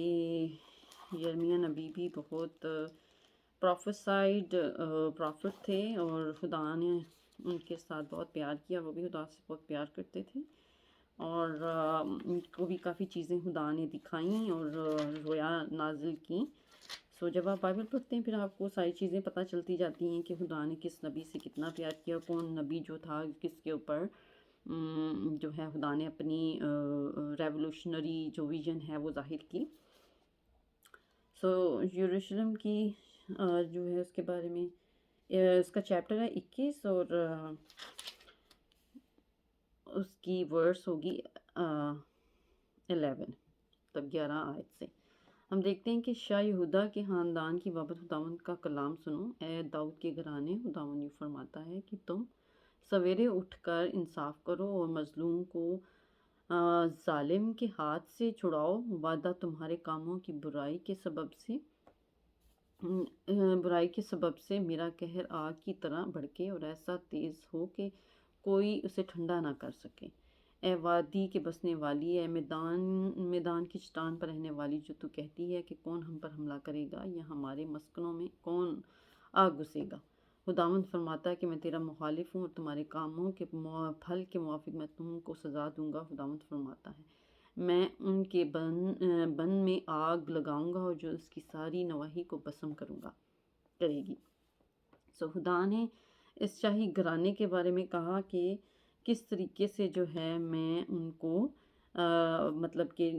یرمیہ نبی بھی بہت پروفیسائڈ پروفٹ تھے، اور خدا نے ان کے ساتھ بہت پیار کیا، وہ بھی خدا سے بہت پیار کرتے تھے، اور ان کو بھی کافی چیزیں خدا نے دکھائیں اور رویا نازل کی. سو جب آپ بائبل پڑھتے ہیں پھر آپ کو ساری چیزیں پتہ چلتی جاتی ہیں کہ خدا نے کس نبی سے کتنا پیار کیا، کون نبی جو تھا کس کے اوپر جو ہے خدا نے اپنی ریولوشنری جو ویژن ہے وہ ظاہر کی. سو یروشلم کی جو ہے اس کے بارے میں اس کا چیپٹر ہے 21 اور اس کی ورس ہوگی 11 تب 11 آیت سے. ہم دیکھتے ہیں کہ شاہ یہودا کے خاندان کی بابت خداوند کا کلام سنو. اے داؤد کے گھرانے، خداوند یہ فرماتا ہے کہ تم سویرے اٹھ کر انصاف کرو اور مظلوم کو ظالم کے ہاتھ سے چھڑاؤ، وعدہ تمہارے کاموں کی برائی کے سبب سے میرا قہر آگ کی طرح بھڑکے اور ایسا تیز ہو کہ کوئی اسے ٹھنڈا نہ کر سکے۔ اے وادی کے بسنے والی، اے میدان کی چٹان پر رہنے والی، جو تو کہتی ہے کہ کون ہم پر حملہ کرے گا یا ہمارے مسکنوں میں کون آ گھسے گا۔ خداوند فرماتا ہے کہ میں تیرا مخالف ہوں اور تمہارے کاموں کے پھل کے موافق میں تم کو سزا دوں گا۔ خداوند فرماتا ہے میں ان کے بن میں آگ لگاؤں گا اور جو اس کی ساری نواحی کو بسم کرے گی۔ خدا نے اس شاہی گھرانے کے بارے میں کہا کہ کس طریقے سے جو ہے میں ان کو مطلب کہ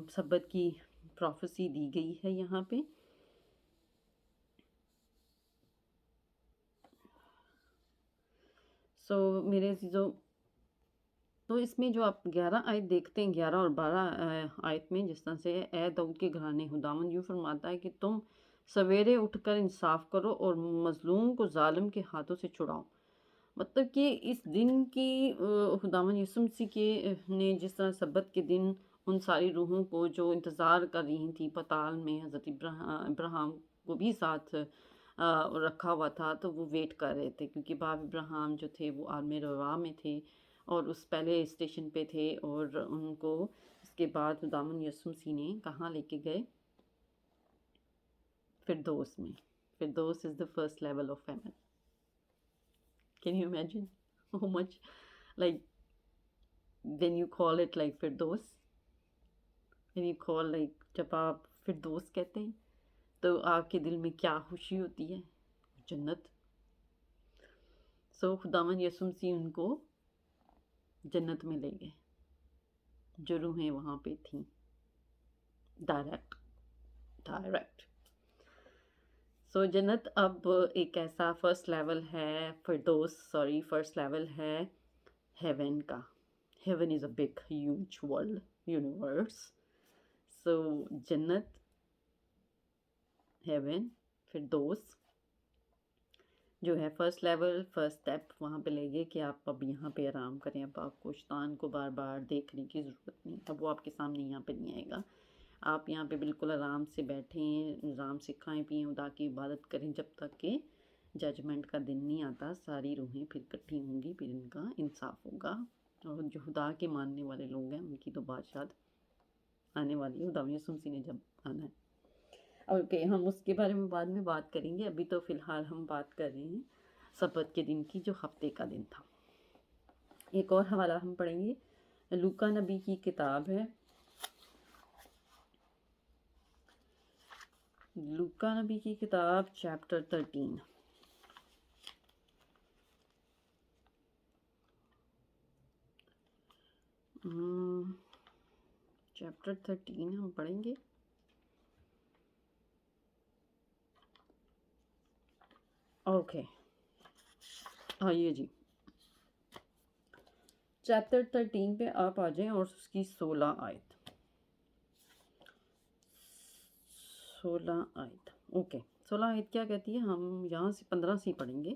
سبت کی پروفیسی دی گئی ہے یہاں پہ۔ میرے عزیزو، تو اس میں جو آپ 11 آیت دیکھتے ہیں، 11 اور 12 آیت میں جس طرح سے اے داؤد کے گھرانے، خداوند یوں فرماتا ہے کہ تم سویرے اٹھ کر انصاف کرو اور مظلوم کو ظالم کے ہاتھوں سے چھڑاؤ۔ مطلب کہ اس دن کی خداوند یسوع مسیح کے نے جس طرح سبت کے دن ان ساری روحوں کو جو انتظار کر رہی تھی پتال میں، حضرت ابراہیم کو بھی ساتھ رکھا ہوا تھا، تو وہ ویٹ کر رہے تھے کیونکہ باپ ابراہیم جو تھے وہ عالم روا میں تھے اور اس پہلے اسٹیشن پہ تھے، اور ان کو اس کے بعد خداوند یسوع مسیح نے کہاں لے کے گئے؟ فردوس میں۔ Firdous is the first level of heaven. Can you imagine how much, like, when you call it like Firdous, when you call like جب آپ فردوس کہتے ہیں تو آپ کے دل میں کیا خوشی ہوتی ہے؟ جنت۔ خداوند یسوع مسیح ان کو جنت میں لے گئے، جو روحیں وہاں پہ تھیں، ڈائریکٹ۔ جنت اب ایک ایسا فرسٹ لیول ہے، فرسٹ لیول ہے ہیون کا۔ Heaven is a big huge world, universe. جنت، ہیون، فردوس جو ہے فرسٹ لیول، فرسٹ اسٹیپ وہاں پہ لے گئے کہ آپ اب یہاں پہ آرام کریں، اب آپ کو شیطان کو بار بار دیکھنے کی ضرورت نہیں، اب وہ آپ کے سامنے یہاں پہ نہیں آئے گا۔ آپ یہاں پہ بالکل آرام سے بیٹھیں، آرام سے کھائیں پئیں، خدا کی عبادت کریں جب تک کہ ججمنٹ کا دن نہیں آتا۔ ساری روحیں پھر اکٹھی ہوں گی، پھر ان کا انصاف ہوگا، اور جو خدا کے ماننے والے لوگ ہیں ان کی تو بادشاہت آنے والی ہے، خدا یسوع مسیح نے جب آنا ہے۔ اوکے، ہم اس کے بارے میں بعد میں بات کریں گے، ابھی تو فی الحال ہم بات کر رہے ہیں سبت کے دن کی، جو ہفتے کا دن تھا۔ ایک اور حوالہ ہم پڑھیں گے، لوکا نبی کی کتاب ہے، لوکا نبی کی کتاب چیپٹر 13۔ چیپٹر 13 ہم پڑھیں گے۔ اوکے، آئیے جی، چیپٹر 13 پہ آپ آ جائیں اور اس کی 16 آیت۔ اوکے، 16 آیت کیا کہتی ہے؟ ہم یہاں سے 15 سے پڑھیں گے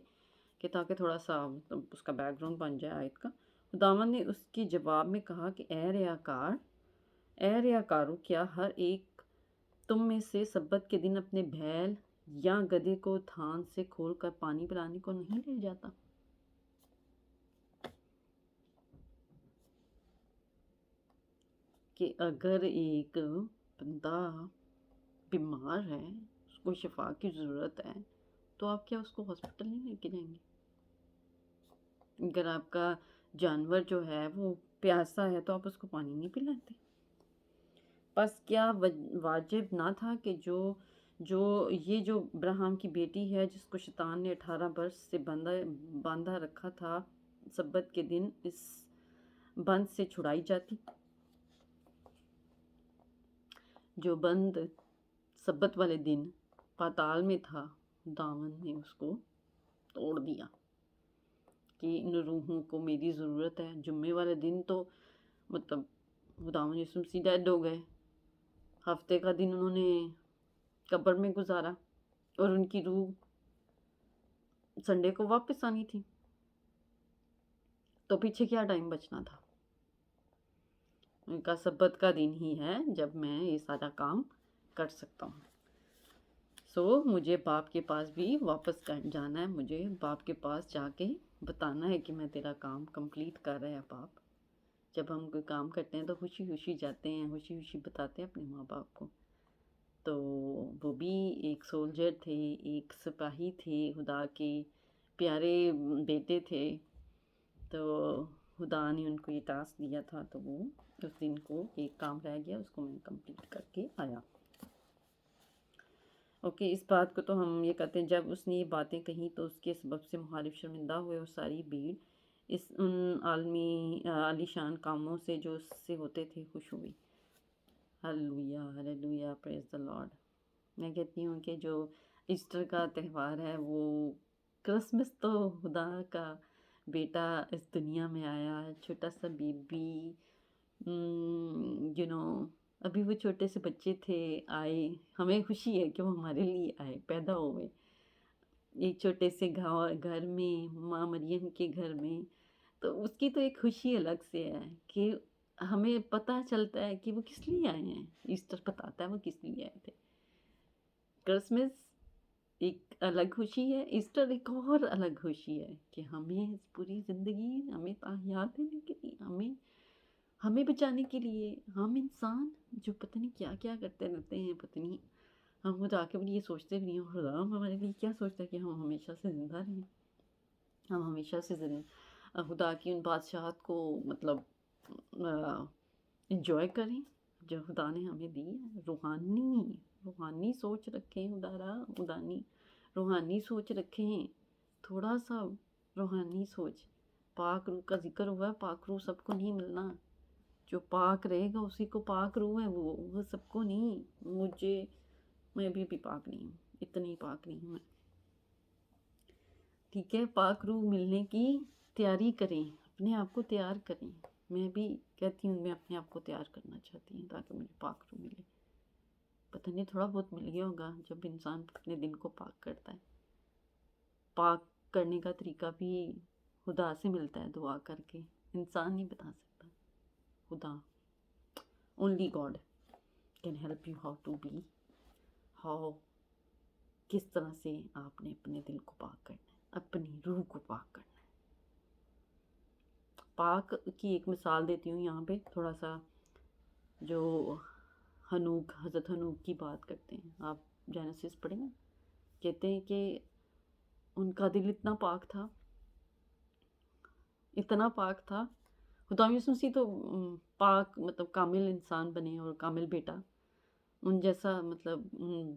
کہ تاکہ تھوڑا سا اس کا بیک گراؤنڈ بن جائے آیت کا۔ خداوند نے اس کی جواب میں کہا کہ اے ریاکارو، کیا ہر ایک تم میں سے سبت کے دن اپنے بیل یا گدھے کو تھان سے کھول کر پانی پلانے کو نہیں لے جاتا؟ کہ اگر ایک بندہ بیمار ہے، اس کو شفا کی ضرورت ہے، تو آپ کیا اس کو ہاسپٹل نہیں لے کے جائیں گے؟ اگر آپ کا جانور جو ہے وہ پیاسا ہے تو آپ اس کو پانی نہیں پلاتے؟ بس کیا واجب نہ تھا کہ جو ابراہیم کی بیٹی ہے جس کو شیطان نے 18 برس سے باندھا رکھا تھا، سبت کے دن اس بند سے چھڑائی جاتی؟ جو بند سبت والے دن پاتال میں تھا، خداوند نے اس کو توڑ دیا کہ ان روحوں کو میری ضرورت ہے۔ جمعے والے دن تو مطلب خداوند یسوع مسیح ڈیڈ ہو گئے، ہفتے کا دن انہوں نے قبر میں گزارا، اور ان کی روح سنڈے کو واپس آنی تھی، تو پیچھے کیا ٹائم بچنا تھا؟ کا سبت کا دن ہی ہے جب میں یہ سارا کام کر سکتا ہوں. مجھے باپ کے پاس بھی واپس جانا ہے. مجھے باپ کے پاس جا کے بتانا ہے کہ میں تیرا کام کمپلیٹ کر رہا ہے باپ. جب ہم کوئی کام کرتے ہیں تو خوشی خوشی جاتے ہیں, خوشی خوشی بتاتے ہیں اپنے ماں باپ کو. تو وہ بھی ایک سولجر تھے, ایک سپاہی تھے, خدا کے پیارے بیٹے تھے. تو خدا نے ان کو یہ ٹاسک دیا تھا, تو وہ اس دن کو ایک کام رہ گیا, اس کو میں کمپلیٹ کر کے آیا. اوکے, اس بات کو تو ہم یہ کہتے ہیں جب اس نے یہ باتیں کہیں تو اس کے سبب سے مخالف شرمندہ ہوئے اور ساری بھیڑ ان عالی شان کاموں سے جو اس سے ہوتے تھے خوش ہوئی. ہلیلویا ہلیلویا, پریز دا لارڈ. میں کہتی ہوں کہ جو ایسٹر کا تہوار ہے وہ کرسمس تو خدا کا بیٹا اس دنیا میں آیا, چھوٹا سا بیبی, ابھی وہ چھوٹے سے بچے تھے, آئے. ہمیں خوشی ہے کہ وہ ہمارے لیے آئے, پیدا ہوئے ایک چھوٹے سے گھر میں, ماں مریم کے گھر میں. تو اس کی تو ایک خوشی الگ سے ہے کہ ہمیں پتہ چلتا ہے کہ وہ کس لیے آئے ہیں. ایسٹر بتاتا ہے وہ کس لیے آئے تھے. کرسمس ایک الگ خوشی ہے, ایسٹر ایک اور الگ خوشی ہے کہ ہمیں پوری زندگی ہمیں یاد دینے کے لیے, ہمیں بچانے کے لیے. ہم انسان جو پتہ نہیں کیا کیا کرتے رہتے ہیں, پتہ نہیں ہم خود آ کے بھی یہ سوچتے بھی نہیں ہیں خدا ہمارے لیے کیا سوچتا ہے کہ ہم ہمیشہ سے زندہ رہیں, ہم ہمیشہ سے خدا کی ان بادشاہت کو مطلب انجوائے کریں جو خدا نے ہمیں دی ہے. روحانی سوچ رکھیں, روحانی سوچ رکھیں, تھوڑا سا روحانی سوچ. پاک روح کا ذکر ہوا ہے, پاک روح سب کو نہیں ملنا. جو پاک رہے گا اسی کو پاک روح ہے, وہ سب کو نہیں. میں بھی پاک نہیں ہوں, اتنی پاک نہیں ہوں میں. ٹھیک ہے, پاک روح ملنے کی تیاری کریں, اپنے آپ کو تیار کریں. میں بھی کہتی ہوں میں اپنے آپ کو تیار کرنا چاہتی ہوں تاکہ مجھے پاک روح ملے. پتہ نہیں تھوڑا بہت مل گیا ہوگا جب انسان اپنے دل کو پاک کرتا ہے. پاک کرنے کا طریقہ بھی خدا سے ملتا ہے, دعا کر کے. انسان نہیں بتا سکتا, خدا, only God can help you how to be, کس طرح سے آپ نے اپنے دل کو پاک کرنا ہے, اپنی روح کو پاک کرنا ہے. پاک کی ایک مثال دیتی ہوں یہاں پہ تھوڑا سا. جو حضرت ہنوک کی بات کرتے ہیں, آپ جینیسس پڑھیں گے, کہتے ہیں کہ ان کا دل اتنا پاک تھا, خدا یسوع مسیح تو پاک مطلب کامل انسان بنے اور کامل بیٹا, ان جیسا مطلب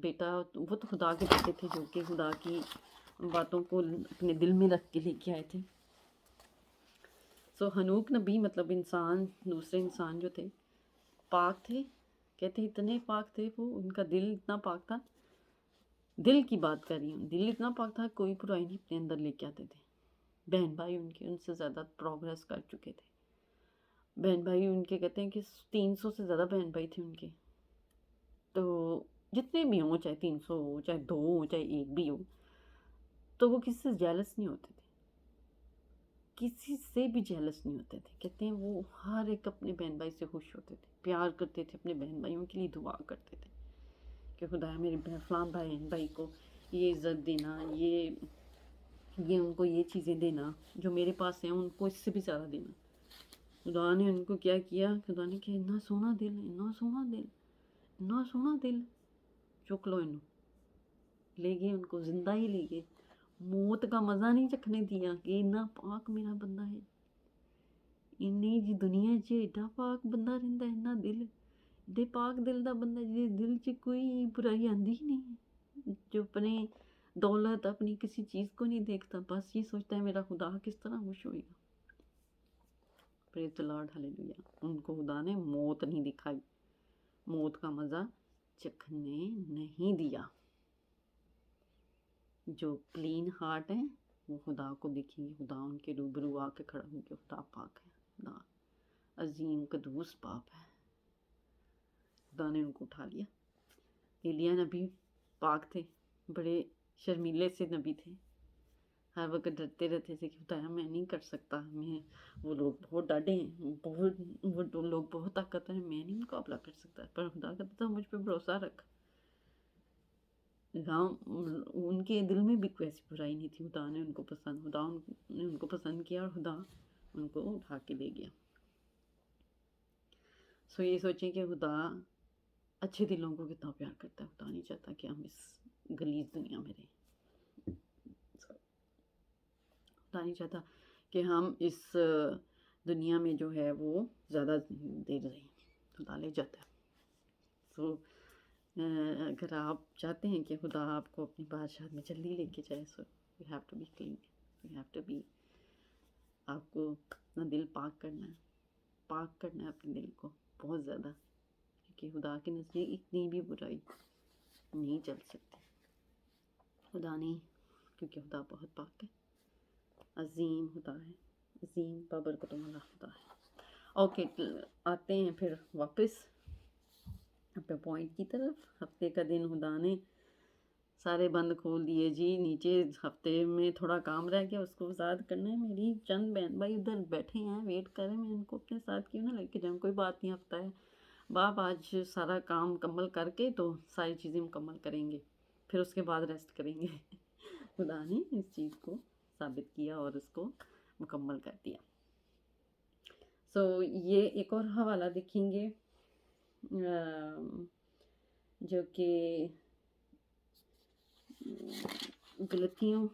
بیٹا. وہ تو خدا کے بیٹے تھے جو کہ خدا کی باتوں کو اپنے دل میں رکھ کے لے کے آئے تھے. ہنوک نبی مطلب دوسرے انسان جو تھے پاک تھے. کہتے اتنے پاک تھے وہ, ان کا دل اتنا پاک تھا. دل کی بات کر رہی ہوں, دل اتنا پاک تھا کوئی برائی نہیں اپنے اندر لے کے آتے تھے. بہن بھائی ان سے زیادہ پروگریس کر چکے تھے. بہن بھائی ان کے کہتے ہیں کہ 300 سے زیادہ بہن بھائی تھے ان کے. تو جتنے بھی ہوں, چاہے 300 ہو, چاہے 2 ہو, چاہے 1 بھی ہو, تو وہ کسی سے جیلس نہیں ہوتے تھے, کسی سے بھی جیلس نہیں ہوتے تھے. کہتے ہیں وہ ہر ایک اپنے بہن بھائی سے خوش ہوتے تھے, پیار کرتے تھے, اپنے بہن بھائیوں کے لیے دعا کرتے تھے کہ خدا میرے فلاں بہن بھائی کو یہ عزت دینا, یہ ان کو یہ چیزیں دینا جو میرے پاس ہیں, ان کو اس سے بھی زیادہ دینا. خدا نے ان کو کیا کیا, خدا نے کہا اتنا سونا دل, اتنا سونا دل, اتنا سونا دل, چک لو انہوں. لے گئے ان کو, زندہ ہی لے گئے. موت کا مزہ نہیں چکھنے دیا کہ اتنا پاک میرا بندہ ہے. انہیں جی دنیا چ ایڈا پاک بندہ رہندا ہے, اتنا دل دے پاک دل دا بندہ جی دل چ کوئی برائی آندی ہی نہیں, جو اپنے دولت اپنی کسی چیز کو نہیں دیکھتا, بس یہ سوچتا ہے میرا خدا کس طرح خوش ہوئے گا. پریز دی لارڈ, ہلیلویا. ان کو خدا نے موت نہیں دکھائی, موت کا مزہ چکھنے نہیں دیا. جو کلین ہارٹ ہیں وہ خدا کو دیکھیں گے, خدا ان کے روبرو آ کے کھڑا ہوں گے. خدا پاک ہے, خدا عظیم قدوس پاک ہے. خدا نے ان کو اٹھا لیا. ایلیا نبی پاک تھے, بڑے شرمیلے سے نبی تھے. ہر وقت ڈرتے رہتے تھے کہ خدایا میں نہیں کر سکتا، میں وہ لوگ بہت ڈاڈے ہیں، وہ لوگ بہت طاقتور ہیں، میں نہیں مقابلہ کر سکتا۔ پر خدا کہتا تھا مجھ پہ بھروسہ رکھ۔ ان کے دل میں بھی کوئی ایسی برائی نہیں تھی، خدا نے ان کو پسند کیا اور خدا ان کو اٹھا کے لے گیا۔ یہ سوچیں کہ خدا اچھے دلوں کو کتنا پیار کرتا ہے۔ خدا نہیں چاہتا کہ ہم اس غلیظ دنیا میں رہیں، خدا نہیں چاہتا کہ ہم اس دنیا میں جو ہے وہ زیادہ دیر رہیں، خدا لے جاتا ہے۔ اگر آپ چاہتے ہیں کہ خدا آپ کو اپنی بادشاہت میں جلدی لے کے جائے، you have to be clean, you have to be, آپ کو اپنا دل پاک کرنا ہے اپنے دل کو بہت زیادہ، کیونکہ خدا کے نزدیک اتنی بھی برائی نہیں چل سکتی۔ خدا نہیں، کیونکہ خدا بہت پاک ہے، عظیم خدا ہے، عظیم بابرکتوں والا خدا ہے۔ اوکے، آتے ہیں پھر واپس اپنے پوائنٹ کی طرف۔ ہفتے کا دن خدا نے سارے بند کھول دیے جی، نیچے ہفتے میں تھوڑا کام رہ گیا، اس کو آزاد کرنا ہے۔ میری چند بہن بھائی ادھر بیٹھے ہیں، ویٹ کر رہے ہیں میں ان کو اپنے ساتھ کیوں نہ لے کے جاؤں۔ کوئی بات نہیں، ہفتہ ہے باپ، آج سارا کام مکمل کر کے تو ساری چیزیں مکمل کریں گے، پھر اس کے بعد ریسٹ کریں گے۔ خدا نے اس چیز کو ثابت کیا اور اس کو مکمل کر دیا۔ یہ ایک اور حوالہ دیکھیں گے جو کہ غلطیوں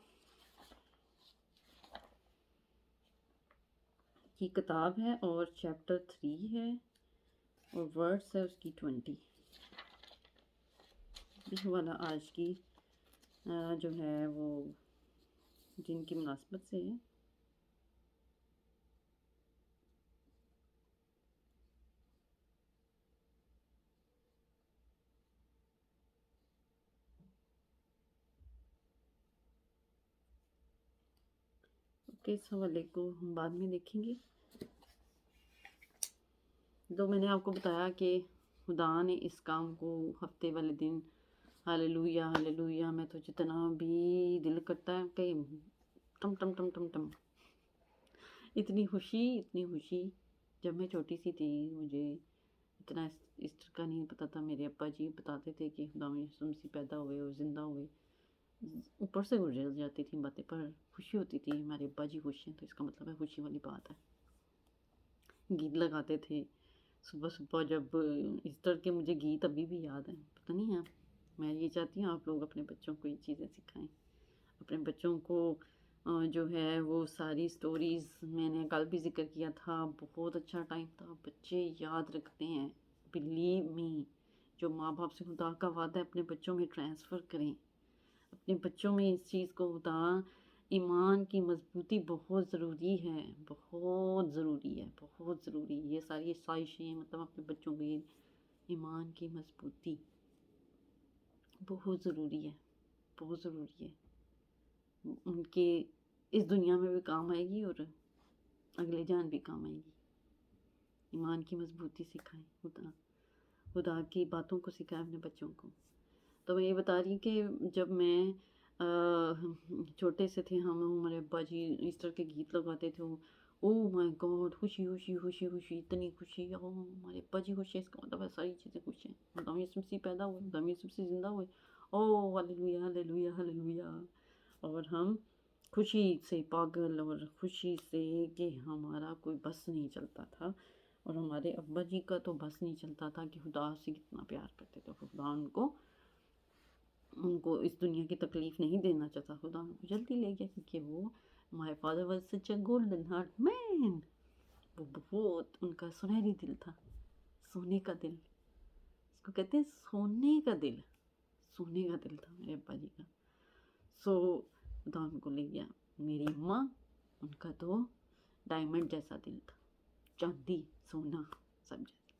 کی کتاب ہے اور چیپٹر 3 ہے اور ورڈس ہے اس کی 20۔ یہ والا آج کی جو ہے وہ جن کی مناسبت سے ہے۔ اس حوالے کو ہم بعد میں دیکھیں گے۔ تو میں نے آپ کو بتایا کہ خدا نے اس کام کو ہفتے والے دن، ہاللویا ہاللویا، میں تو جتنا بھی دل کرتا ہے کہ ٹم ٹم ٹم ٹم ٹم، اتنی خوشی۔ جب میں چھوٹی سی تھی مجھے اتنا اس کا نہیں پتا تھا، میرے ابا جی بتاتے تھے کہ خدا یسوع مسیح پیدا ہوئے اور زندہ ہوئے، اوپر سے گزر جاتی تھی باتیں، پر خوشی ہوتی تھی ہمارے ابا جی خوش ہیں تو اس کا مطلب ہے خوشی والی بات ہے۔ گیت لگاتے تھے صبح جب ایسٹر کے، مجھے گیت ابھی بھی یاد ہیں، پتہ نہیں ہے۔ میں یہ چاہتی ہوں آپ لوگ اپنے بچوں کو یہ چیزیں سکھائیں، اپنے بچوں کو جو ہے وہ ساری سٹوریز، میں نے کل بھی ذکر کیا تھا، بہت اچھا ٹائم تھا، بچے یاد رکھتے ہیں، بلیو می، جو ماں باپ سے خدا کا وعدہ ہے اپنے بچوں میں ٹرانسفر کریں، اپنے بچوں میں اس چیز کو خدا، ایمان کی مضبوطی بہت ضروری ہے، بہت ضروری ہے، بہت ضروری ہے۔ یہ ساری سائشیں مطلب اپنے بچوں کی ایمان کی مضبوطی بہت ضروری ہے، بہت ضروری ہے، ان کے اس دنیا میں بھی کام آئے گی اور اگلے جان بھی کام آئے گی۔ ایمان کی مضبوطی سکھائیں، خدا کی باتوں کو سکھائیں اپنے بچوں کو۔ تو میں یہ بتا رہی کہ جب میں چھوٹے سے تھے ہم، ہمارے ابا جی ایسٹر کے گیت لگاتے تھے، او مائی گاڈ، خوشی خوشی خوشی خوشی، اتنی خوشی، او ہمارے ابا جی خوش ہیں، اس کا مطلب ہے ساری چیزیں خوش ہیں، خدا یسوع مسیح پیدا ہوئے، خدا یسوع مسیح زندہ ہوئے، او ہاللویا ہاللویا ہاللویا۔ اور ہم خوشی سے پاگل اور خوشی سے کہ ہمارا کوئی بس نہیں چلتا تھا، اور ہمارے ابا جی کا تو بس نہیں چلتا تھا کہ خدا سے کتنا پیار کرتے تھے، خدا ان کو اس دنیا کی تکلیف نہیں دینا چاہتا، خدا ان کو جلدی لے گیا، کیونکہ وہ my father was such a golden heart man, وہ بہت ان کا سنہری دل تھا، سونے کا دل، اس کو کہتے ہیں سونے کا دل، سونے کا دل تھا میرے ابا جی کا۔ خدا ان کو لے گیا۔ میری اماں، ان کا تو ڈائمنڈ جیسا دل تھا، چاندی سونا سب جیسا۔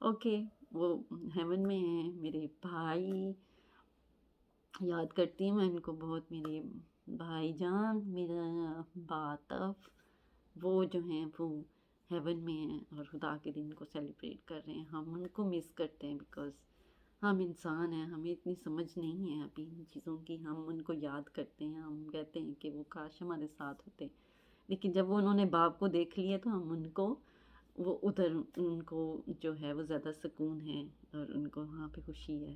اوکے، وہ ہیون میں ہیں۔ میرے بھائی، یاد کرتی ہوں میں ان کو بہت، میرے بھائی جان، میرا باطف، وہ جو ہیں وہ ہیون میں ہیں اور خدا کے دن کو سیلیبریٹ کر رہے ہیں۔ ہم ان کو مس کرتے ہیں بیکاز ہم انسان ہیں، ہمیں اتنی سمجھ نہیں ہے ابھی ان چیزوں کی، ہم ان کو یاد کرتے ہیں، ہم کہتے ہیں کہ وہ کاش ہمارے ساتھ ہوتے، لیکن جب وہ انہوں نے باپ کو دیکھ لیا تو ہم ان کو، وہ ادھر ان کو جو ہے وہ زیادہ سکون ہے اور ان کو وہاں پہ خوشی ہے،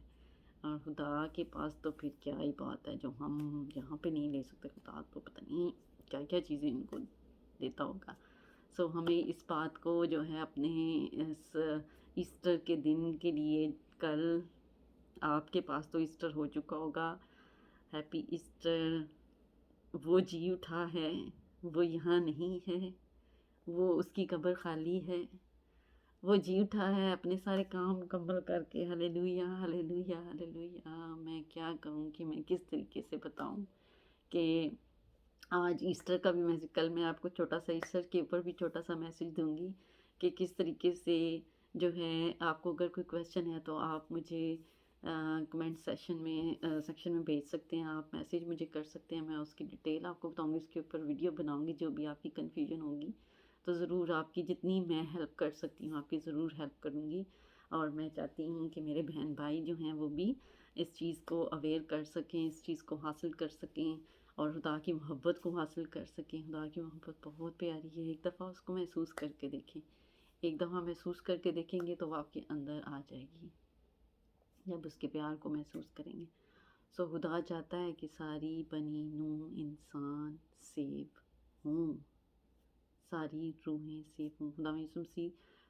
اور خدا کے پاس تو پھر کیا ہی بات ہے جو ہم یہاں پہ نہیں لے سکتے، خدا تو پتہ نہیں کیا کیا چیزیں ان کو دیتا ہوگا۔ سو ہمیں اس بات کو جو ہے اپنے اس ایسٹر کے دن کے لیے، کل آپ کے پاس تو ایسٹر ہو چکا ہوگا، ہیپی ایسٹر، وہ جی اٹھا ہے، وہ یہاں نہیں ہے، وہ اس کی قبر خالی ہے، وہ جی اٹھا ہے اپنے سارے کام مکمل کر کے، ہلیلویا ہلیلویا ہلیلویا۔ میں کیا کہوں کہ میں کس طریقے سے بتاؤں کہ آج ایسٹر کا بھی میسج، کل میں آپ کو چھوٹا سا ایسٹر کے اوپر بھی چھوٹا سا میسج دوں گی کہ کس طریقے سے جو ہے، آپ کو اگر کوئی کویسچن ہے تو آپ مجھے کمنٹ سیکشن میں بھیج سکتے ہیں، آپ میسیج مجھے کر سکتے ہیں، میں اس کی ڈیٹیل آپ کو بتاؤں گی، اس کے اوپر ویڈیو بناؤں گی، جو بھی آپ کی کنفیوژن ہوگی تو ضرور آپ کی جتنی میں ہیلپ کر سکتی ہوں آپ کی ضرور ہیلپ کروں گی۔ اور میں چاہتی ہوں کہ میرے بہن بھائی جو ہیں وہ بھی اس چیز کو اویئر کر سکیں، اس چیز کو حاصل کر سکیں اور خدا کی محبت کو حاصل کر سکیں۔ خدا کی محبت بہت پیاری ہے، ایک دفعہ اس کو محسوس کر کے دیکھیں، ایک دفعہ محسوس کر کے دیکھیں گے تو وہ آپ کے اندر آ جائے گی جب اس کے پیار کو محسوس کریں گے۔ سو خدا چاہتا ہے کہ ساری بنی نوع انسان سیو ہوں، ساری روحیں سیو ہوں۔ خدا یسوع مسیح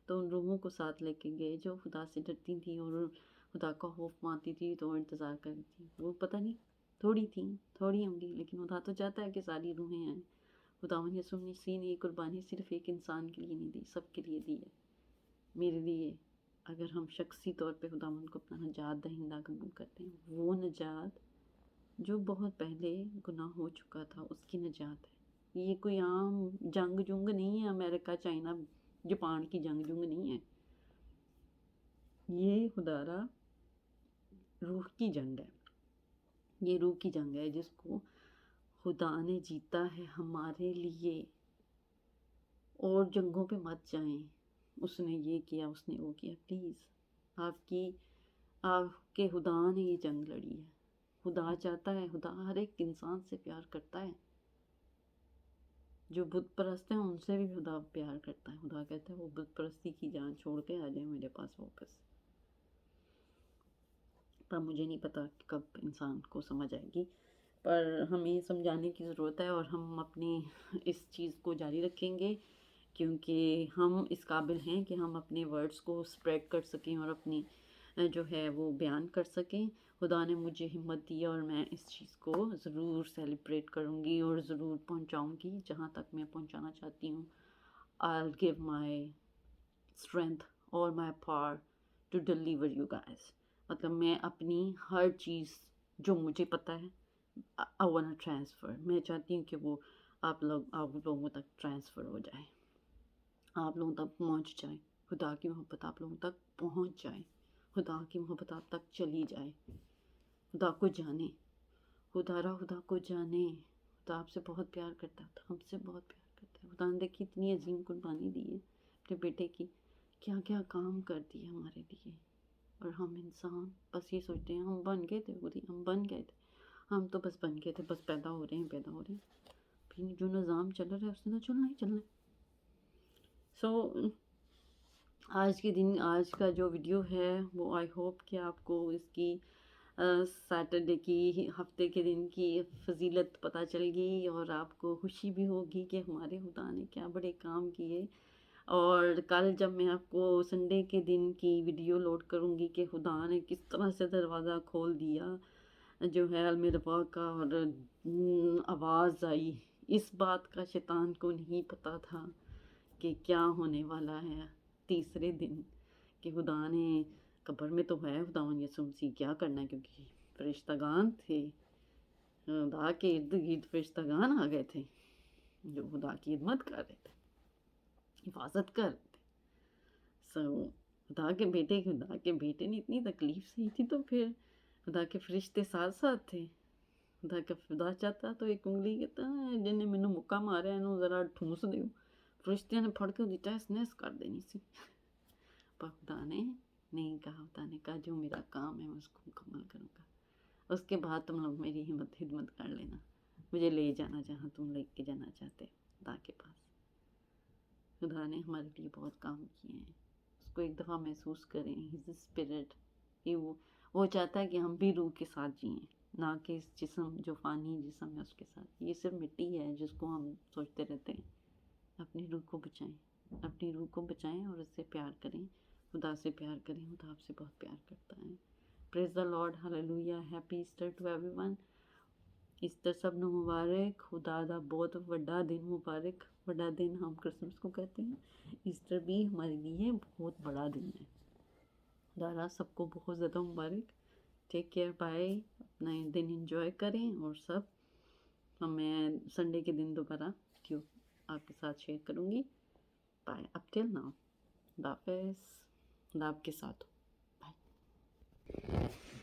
تو ان روحوں کو ساتھ لے کے گئے جو خدا سے ڈرتی تھیں اور خدا کا خوف مانتی تھی، تو وہ انتظار کرتی تھی، وہ پتہ نہیں تھوڑی تھیں، تھوڑی ہوں گی، لیکن خدا تو چاہتا ہے کہ ساری روحیں آئیں۔ خدا یسوع مسیح نے یہ قربانی صرف ایک انسان کے لیے نہیں دی، سب کے لیے دی ہے، میرے لیے۔ اگر ہم شخصی طور پہ خداوند کو اپنا نجات دہندہ قبول کرتے ہیں، وہ نجات جو بہت پہلے گناہ ہو چکا تھا اس کی نجات ہے، یہ کوئی عام جنگ جنگ نہیں ہے، امریکہ چائنا جاپان کی جنگ جنگ نہیں ہے، یہ خدا را روح کی جنگ ہے، یہ روح کی جنگ ہے جس کو خدا نے جیتا ہے ہمارے لیے۔ اور جنگوں پہ مت جائیں، اس نے یہ کیا، اس نے وہ کیا، پلیز آپ کے خدا نے یہ جنگ لڑی ہے۔ خدا چاہتا ہے، خدا ہر ایک انسان سے پیار کرتا ہے، جو بت پرست ہیں ان سے بھی خدا پیار کرتا ہے۔ خدا کہتا ہے وہ بت پرستی کی جان چھوڑ کے آ جائیں میرے پاس واپس۔ پر مجھے نہیں پتا کب انسان کو سمجھ آئے گی، پر ہمیں سمجھانے کی ضرورت ہے، اور ہم اپنی اس چیز کو جاری رکھیں گے کیونکہ ہم اس قابل ہیں کہ ہم اپنے ورڈز کو سپریڈ کر سکیں اور اپنی جو ہے وہ بیان کر سکیں۔ خدا نے مجھے ہمت دی اور میں اس چیز کو ضرور سیلیبریٹ کروں گی اور ضرور پہنچاؤں گی جہاں تک میں پہنچانا چاہتی ہوں۔ I'll give my strength or my power to deliver you guys۔ مطلب میں اپنی ہر چیز جو مجھے پتہ ہے I wanna transfer، میں چاہتی ہوں کہ وہ آپ لوگوں تک ٹرانسفر ہو جائے، آپ لوگوں تک پہنچ جائے، خدا کی محبت آپ لوگوں تک پہنچ جائے، خدا کی محبت آپ تک چلی جائے، خدا کو جانے، خدا کو جانے۔ خدا آپ سے بہت پیار کرتا ہے، ہم سے بہت پیار کرتا ہے۔ خدا نے دیکھی اتنی عظیم قربانی دی ہے اپنے بیٹے کی، کیا کیا کام کر دیا ہمارے لیے، اور ہم انسان بس یہ سوچتے ہیں ہم بن گئے تھے، خودی ہم بن گئے تھے، ہم تو بس بن گئے تھے، بس پیدا ہو رہے ہیں، پھر جو نظام چل رہا ہے اس نے تو چلنا ہی چلنا ہے۔ سو آج کے دن، آج کا جو ویڈیو ہے وہ آئی ہوپ کہ آپ کو اس کی سیٹرڈے کی، ہفتے کے دن کی فضیلت پتہ چل گئی، اور آپ کو خوشی بھی ہوگی کہ ہمارے خدا نے کیا بڑے کام کیے۔ اور کل جب میں آپ کو سنڈے کے دن کی ویڈیو لوڈ کروں گی کہ خدا نے کس طرح سے دروازہ کھول دیا جو ہے المیربا کا، اور آواز آئی، اس بات کا شیطان کو نہیں پتہ تھا کہ کیا ہونے والا ہے تیسرے دن، کہ خدا نے قبر میں تو ہے خدا یسوع مسیح کیا کرنا ہے، کیونکہ فرشتگان تھے، خدا کے ارد گرد فرشتگان آ گئے تھے جو خدا کی خدمت کر رہے تھے، حفاظت کر رہے تھے۔ خدا کے بیٹے نے اتنی تکلیف سہی تھی، تو پھر خدا کے فرشتے ساتھ ساتھ تھے۔ خدا چاہتا تو ایک انگلی کہتا جنہیں مینوں مکہ ماریا انہوں ذرا ٹھونس دیو، فرشتیاں نے پھڑ کے دی تہس نہس کر دینی سی، پر خدا نے نہیں کہا، خدا نے کہا جو میرا کام ہے میں اس کو مکمل کروں گا، اس کے بعد تم لوگ میری خدمت کر لینا، مجھے لے جانا جہاں تم لے کے جانا چاہتے خدا کے پاس۔ خدا نے ہمارے لیے بہت کام کیے ہیں، اس کو ایک دفعہ محسوس کریں۔ ہز اسپرٹ، وہ چاہتا ہے کہ ہم بھی روح کے ساتھ جئیں، نہ کہ اس جسم جو فانی جسم ہے اس کے ساتھ۔ یہ صرف مٹی ہے جس کو ہم سوچتے رہتے ہیں۔ اپنی روح کو بچائیں، اپنی روح کو بچائیں اور اس سے پیار کریں، خدا سے پیار کریں، خدا آپ سے بہت پیار کرتا ہے۔ Praise the lord, hallelujah, happy Easter to every. Easter سب نو مبارک، خدا دا بہت وڈا دن مبارک۔ وڈا دن ہم کرسمس کو کہتے ہیں، ایسٹر بھی ہمارے لیے بہت بڑا دن ہے۔ خدا سب کو بہت زیادہ مبارک۔ ٹیک کیئر، بائے، اپنا دن انجوائے کریں، اور سب میں سنڈے کے دن دوبارہ کیوں آپ کے ساتھ شیئر کروں گی۔ بائے، اب ٹل ناؤ، خدا حافظ، خدا آپ کے ساتھ ہو، بائے۔